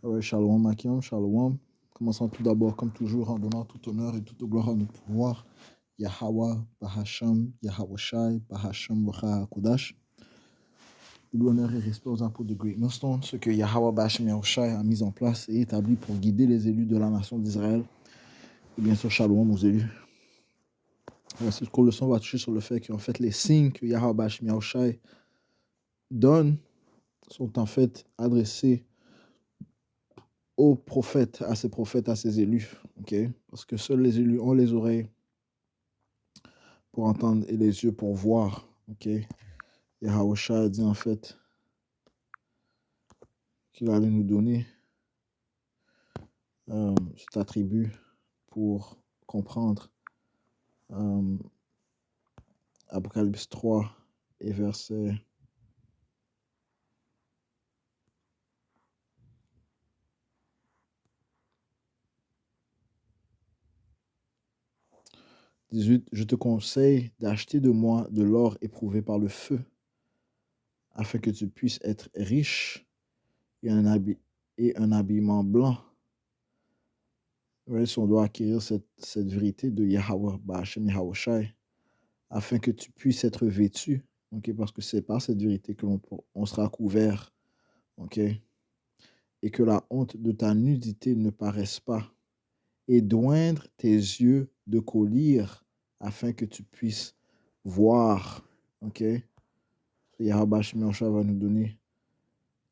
Ouais, Shalom, Akim, Shalom. Commençons tout d'abord, comme toujours, en donnant tout honneur et toute gloire à notre pouvoir. Yahweh, Bahasham, Yahweh Shai, Bahasham, Bacha Kodash. L'honneur et respect aux apôtres de Great Millstone, ce que Yahweh Bahasham Yahweh Shai a mis en place et établi pour guider les élus de la nation d'Israël. Et bien sûr, Shalom aux élus. Cette leçon va toucher sur le fait qu'en fait, les signes que Yahweh Bahasham Yahweh Shai donne sont en fait adressés aux prophètes, à ses élus, ok? Parce que seuls les élus ont les oreilles pour entendre et les yeux pour voir, ok? Yahweh Shai a dit en fait qu'il allait nous donner cet attribut pour comprendre Apocalypse 3 et verset 18. Je te conseille d'acheter de moi de l'or éprouvé par le feu, afin que tu puisses être riche et un habillement blanc. Ouais, si on doit acquérir cette vérité de Yahweh Ba'ashem Yahweh Shai, afin que tu puisses être vêtu, ok, parce que c'est par cette vérité que on sera couvert, ok, et que la honte de ta nudité ne paraisse pas, et d'oindre tes yeux de collyre, afin que tu puisses voir, ok. Yahweh Shai va nous donner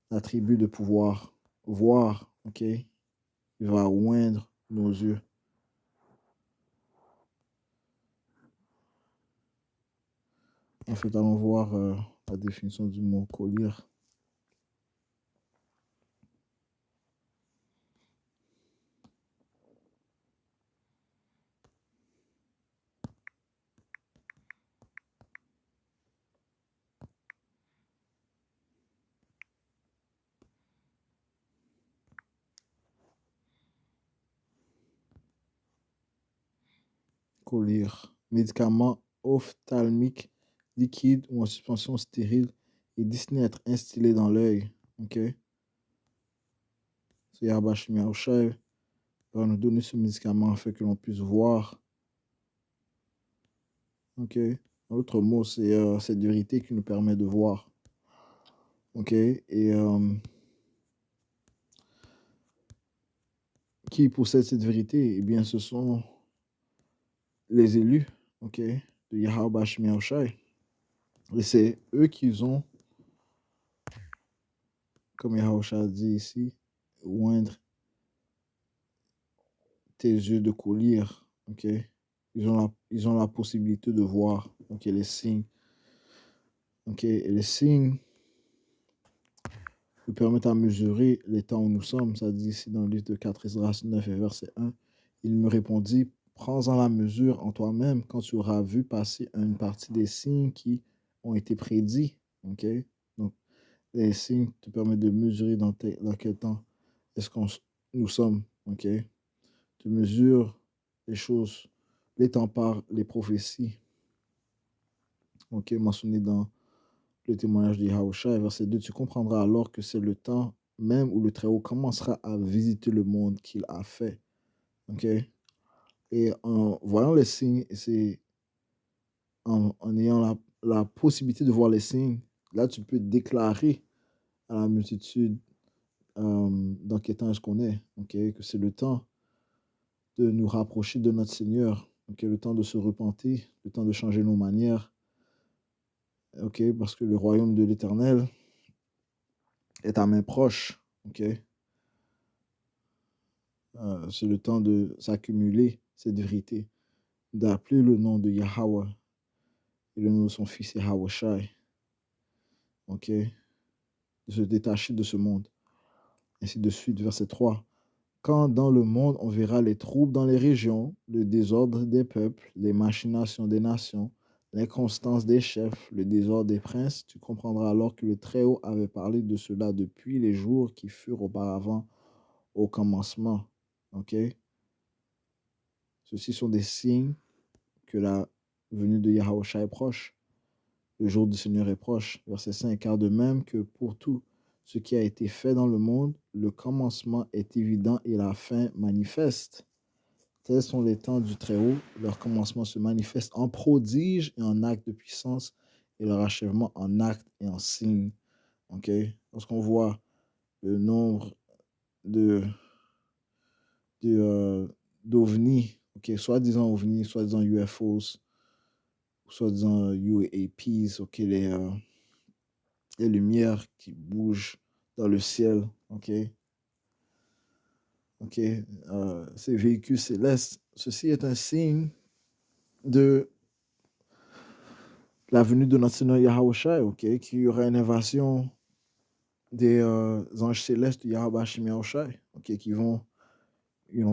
l'attribut de pouvoir voir, ok. Il va oindre nos yeux. En fait, allons voir la définition du mot collyre. Collyre, médicament ophtalmique liquide ou en suspension stérile et destiné à être instillé dans l'œil. Ok. C'est Yahweh Shai va nous donner ce médicament afin que l'on puisse voir. Ok. L'autre mot, c'est cette vérité qui nous permet de voir. Ok. Et qui possède cette vérité? Eh bien, ce sont les élus, ok, de Yahweh Shai. Et c'est eux qui ont, comme Yahweh a dit ici, oindre tes yeux de collyre, ok. Ils ont la possibilité de voir, ok, les signes. Ok, et les signes nous permettent à mesurer les temps où nous sommes. Ça dit ici dans le livre de 4 Esdras 9 et verset 1. Il me répondit, prends-en la mesure en toi-même quand tu auras vu passer une partie des signes qui ont été prédits. Ok, donc les signes te permettent de mesurer dans quel temps est-ce que nous sommes. Ok, tu mesures les choses, les temps par les prophéties. Ok, mentionné dans le témoignage de Yahushua, verset 2, tu comprendras alors que c'est le temps même où le Très-Haut commencera à visiter le monde qu'il a fait. Ok? Et en voyant les signes, c'est en ayant la possibilité de voir les signes, là tu peux déclarer à la multitude dans quel temps est-ce qu'on est, ok? Que c'est le temps de nous rapprocher de notre Seigneur, ok? Le temps de se repentir, le temps de changer nos manières, ok? Parce que le royaume de l'Éternel est à main proche, ok? C'est le temps de s'accumuler cette vérité, d'appeler le nom de Yahweh et le nom de son fils Yahweh Shai, ok? De se détacher de ce monde. Ainsi de suite, verset 3. Quand dans le monde on verra les troubles dans les régions, le désordre des peuples, les machinations des nations, l'inconstance des chefs, le désordre des princes, tu comprendras alors que le Très-Haut avait parlé de cela depuis les jours qui furent auparavant au commencement. Ok? Ceux-ci sont des signes que la venue de Yahushua est proche. Le jour du Seigneur est proche. Verset 5. Car de même que pour tous ce qui a été fait dans le monde, le commencement est évident et la fin manifeste. Tels sont les temps du Très-Haut, leur commencement se manifeste en prodige et en acte de puissance, et leur achèvement en acte et en signe. Ok? Lorsqu'on voit le nombre de, d'ovnis, ok, soi-disant ovnis, soi-disant UFOs, soi-disant UAPs, ok, les lumières qui bougent dans le ciel, ok, ok, ces véhicules célestes, ceci est un signe de la venue de notre Seigneur Yahushua, ok, qu'il y aura une invasion des anges célestes de Yahweh Hashem Yahushua, ok, qui vont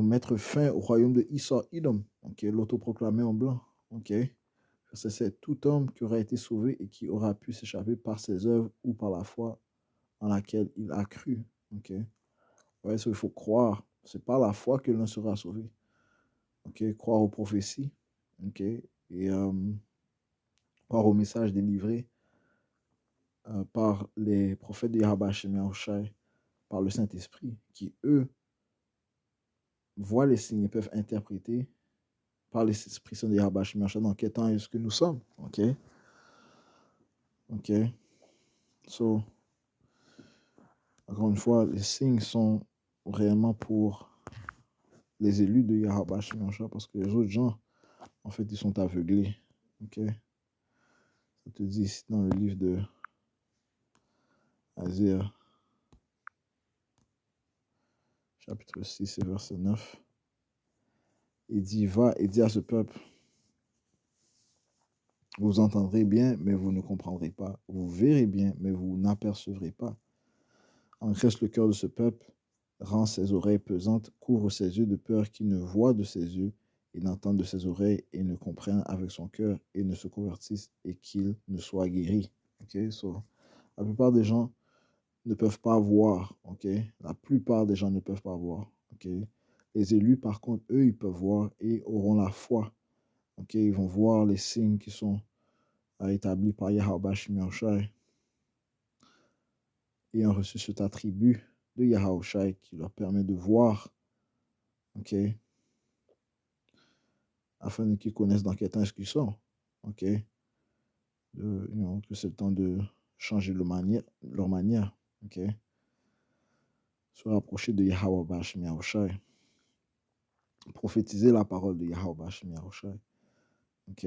mettre fin au royaume de Esau Edom, ok, l'autoproclamé en blanc, ok. C'est tout homme qui aura été sauvé et qui aura pu s'échapper par ses œuvres ou par la foi en laquelle il a cru, ok. Ouais, ça, il faut croire. C'est par la foi que l'on sera sauvé, ok. Croire aux prophéties, ok, et croire au message délivré par les prophètes de Yahweh Hashem Yahushua, par le Saint-Esprit, qui, eux, voient les signes et peuvent interpréter par les esprits de Yahweh Hashem Yahushua dans quel temps est-ce que nous sommes. Ok? Ok? So, encore une fois, les signes sont réellement pour les élus de Yahweh Hashem Yahushua parce que les autres gens, en fait, ils sont aveuglés. Ok? Ça te dit ici dans le livre de Isaiah, chapitre 6 et verset 9. Il dit, va et dis à ce peuple, vous entendrez bien, mais vous ne comprendrez pas. Vous verrez bien, mais vous n'apercevrez pas. Engraisse le cœur de ce peuple, rend ses oreilles pesantes, couvre ses yeux de peur qu'il ne voie de ses yeux et n'entende de ses oreilles et ne comprenne avec son cœur et ne se convertisse et qu'il ne soit guéri. Okay? So, la plupart des gens ne peuvent pas voir. Okay? La plupart des gens ne peuvent pas voir. Okay? Les élus, par contre, eux, ils peuvent voir et auront la foi. Okay? Ils vont voir les signes qui sont établis par Yahweh Shai, ayant reçu cet attribut de Yahweh qui leur permet de voir, ok, afin qu'ils connaissent dans quel temps est-ce qu'ils sont, ok, que c'est le temps de changer leur manière, ok, se rapprocher de Yahweh Hashem Yahushai, prophétiser la parole de Yahweh Hashem Yahushai, ok.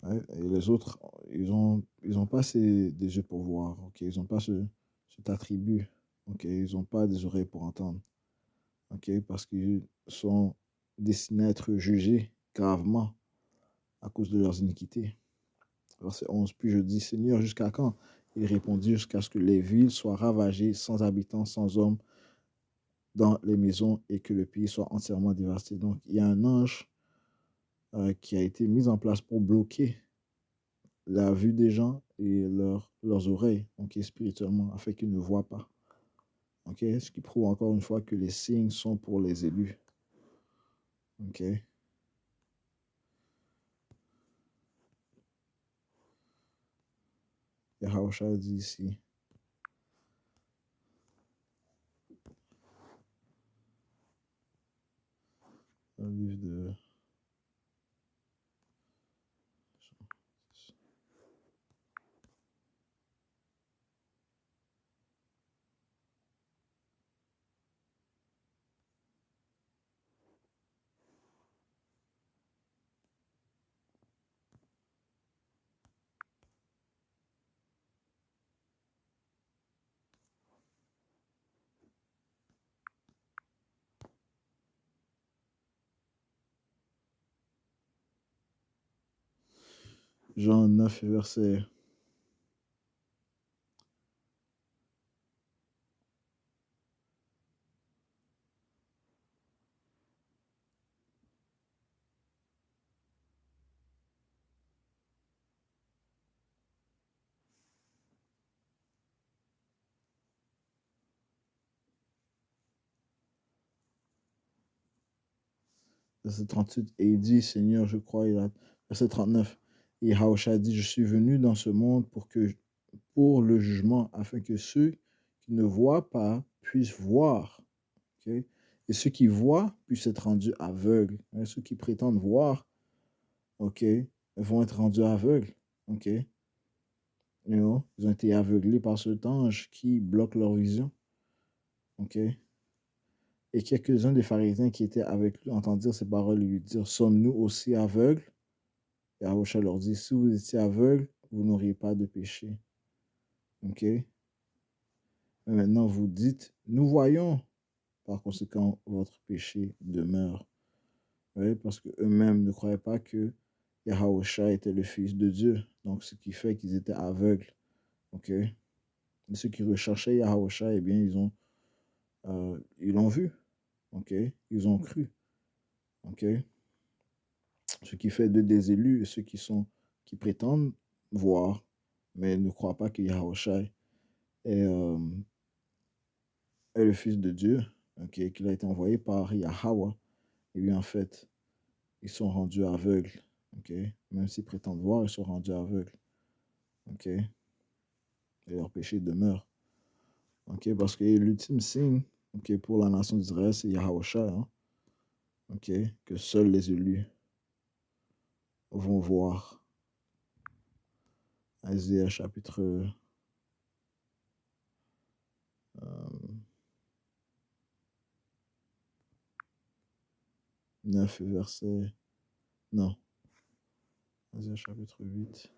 Ouais, et les autres, ils ont pas des yeux pour voir, ok, ils n'ont pas cet attribut, ok, ils n'ont pas des oreilles pour entendre, ok, parce qu'ils sont destinés à être jugés gravement à cause de leurs iniquités. Verset 11, puis je dis, Seigneur, jusqu'à quand? Il répondit, jusqu'à ce que les villes soient ravagées, sans habitants, sans hommes dans les maisons, et que le pays soit entièrement dévasté. Donc, il y a un ange qui a été mis en place pour bloquer la vue des gens et leurs oreilles, donc spirituellement, afin qu'ils ne voient pas. Ok, ce qui prouve encore une fois que les signes sont pour les élus. Ok. Yahushua dit ici, dans le livre de Jean 9, verset verset 38, et il dit, Seigneur, je crois, verset 39, et Yahushua dit, je suis venu dans ce monde pour que pour le jugement, afin que ceux qui ne voient pas puissent voir. Okay? Et ceux qui voient puissent être rendus aveugles. Hein? Ceux qui prétendent voir, ok, vont être rendus aveugles. Ok? You know? Ils ont été aveuglés par cet ange qui bloque leur vision. Ok? Et quelques-uns des pharisiens qui étaient avec lui entendirent ces paroles et lui dirent, sommes-nous aussi aveugles? Et Yahushua leur dit, si vous étiez aveugles, vous n'auriez pas de péché. Ok? Mais maintenant, vous dites, nous voyons, par conséquent, votre péché demeure. Oui, parce qu'eux-mêmes ne croyaient pas que Yahushua était le Fils de Dieu. Donc, ce qui fait qu'ils étaient aveugles. Ok? Et ceux qui recherchaient Yahushua, eh bien, ils l'ont vu. Ok? Ils ont cru. Ok? Ce qui fait d'eux des élus et ceux qui prétendent voir, mais ne croient pas que Yahushua est le Fils de Dieu, okay, qu'il a été envoyé par Yahweh. Et bien, en fait, ils sont rendus aveugles. Okay? Même s'ils prétendent voir, ils sont rendus aveugles. Okay? Et leur péché demeure. Okay? Parce que l'ultime signe, okay, pour la nation d'Israël, c'est Yahushua. Hein? Okay? Que seuls les élus vont voir. Isaïe chapitre 9, verset... Non. Isaïe chapitre 8.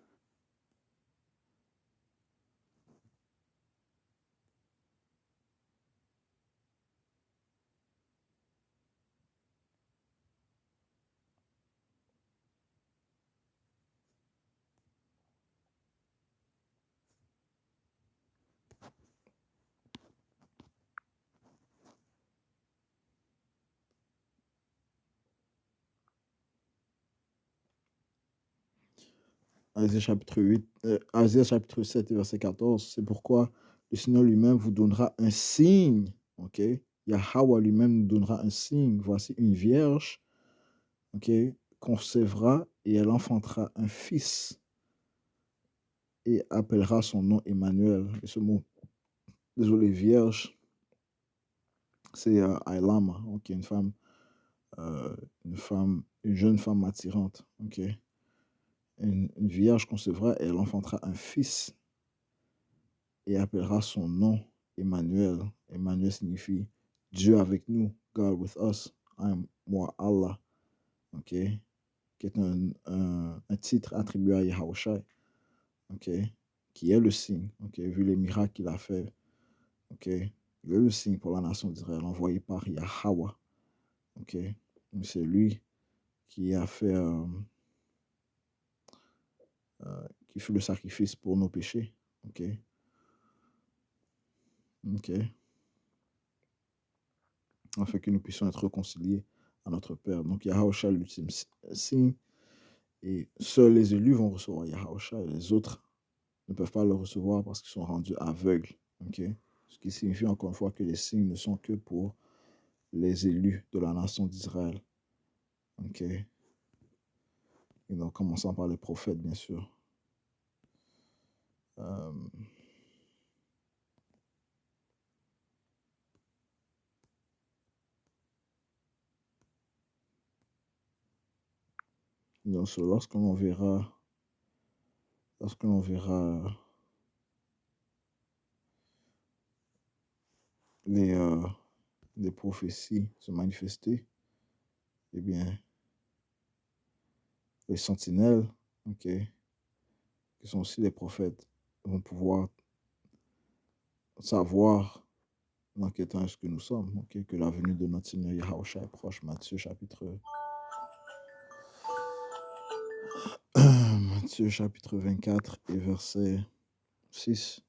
Isaïe chapitre 7, verset 14, c'est pourquoi le Seigneur lui-même vous donnera un signe. Ok? Yahweh lui-même nous donnera un signe. Voici une vierge, ok, concevra et elle enfantera un fils et appellera son nom Emmanuel. Et ce mot, désolé, vierge, c'est Ailama, ok, une jeune femme attirante. Ok? Une vierge concevra et elle enfantera un fils et appellera son nom Emmanuel. Emmanuel signifie Dieu avec nous, God with us, moi Allah, ok, qui est un titre attribué à Yahushua, ok, qui est le signe, ok, vu les miracles qu'il a fait, ok, il est le signe pour la nation d'Israël envoyé par Yahweh, ok, c'est lui qui a fait, qui fut le sacrifice pour nos péchés, ok, ok, afin que nous puissions être réconciliés à notre Père. Donc, Yahushua, l'ultime signe, et seuls les élus vont recevoir Yahushua et les autres ne peuvent pas le recevoir parce qu'ils sont rendus aveugles. Okay? Ce qui signifie encore une fois que les signes ne sont que pour les élus de la nation d'Israël. Okay? Et donc, commençant par les prophètes, bien sûr. Donc, lorsque l'on verra les prophéties se manifester, eh bien, les sentinelles, okay, qui sont aussi les prophètes, vont pouvoir savoir dans quel temps est-ce que nous sommes, okay, que la venue de notre Seigneur Yahushua est proche. Matthieu chapitre 24 et verset 6.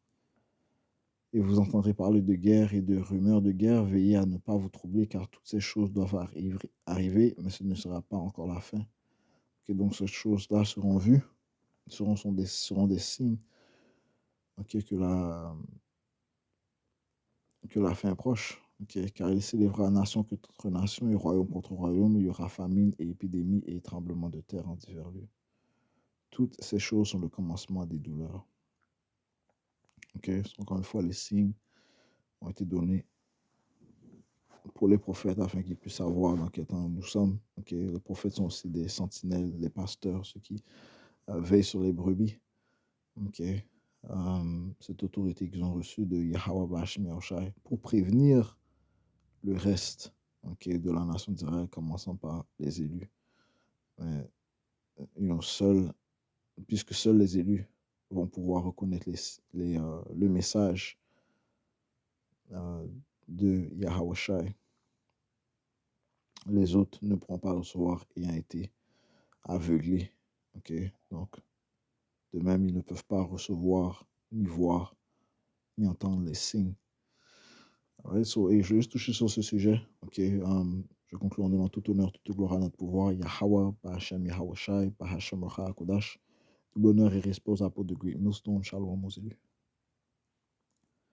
Et vous entendrez parler de guerre et de rumeurs de guerre. Veillez à ne pas vous troubler, car toutes ces choses doivent arriver, mais ce ne sera pas encore la fin. Okay, donc ces choses-là seront vues, seront des signes, okay, que la fin est proche. Okay, car il s'élèvera nation contre nation et royaume contre royaume. Il y aura famine et épidémie et tremblement de terre en divers lieux. Toutes ces choses sont le commencement des douleurs. Ok, encore une fois, les signes ont été donnés pour les prophètes afin qu'ils puissent savoir dans quel temps nous sommes. Ok, les prophètes sont aussi des sentinelles, les pasteurs, ceux qui veillent sur les brebis. Ok, cette autorité qu'ils ont reçue de Yahweh Bashmi Yahushai pour prévenir le reste, ok, de la nation d'Israël, commençant par les élus. Mais, puisque seuls les élus vont pouvoir reconnaître le message de Yahweh Shai, les autres ne pourront pas le recevoir ayant été aveuglés. Ok, donc de même, ils ne peuvent pas recevoir, ni voir, ni entendre les signes. Right, so, et je vais juste toucher sur ce sujet. Ok, je conclue en donnant tout honneur, toute gloire à notre pouvoir. Yahweh, Bahashem Yahweh Shai, Bahashem Racha Kodash. Tout bonheur et respect aux apôtres de Great Millstone. Shalom aux élus.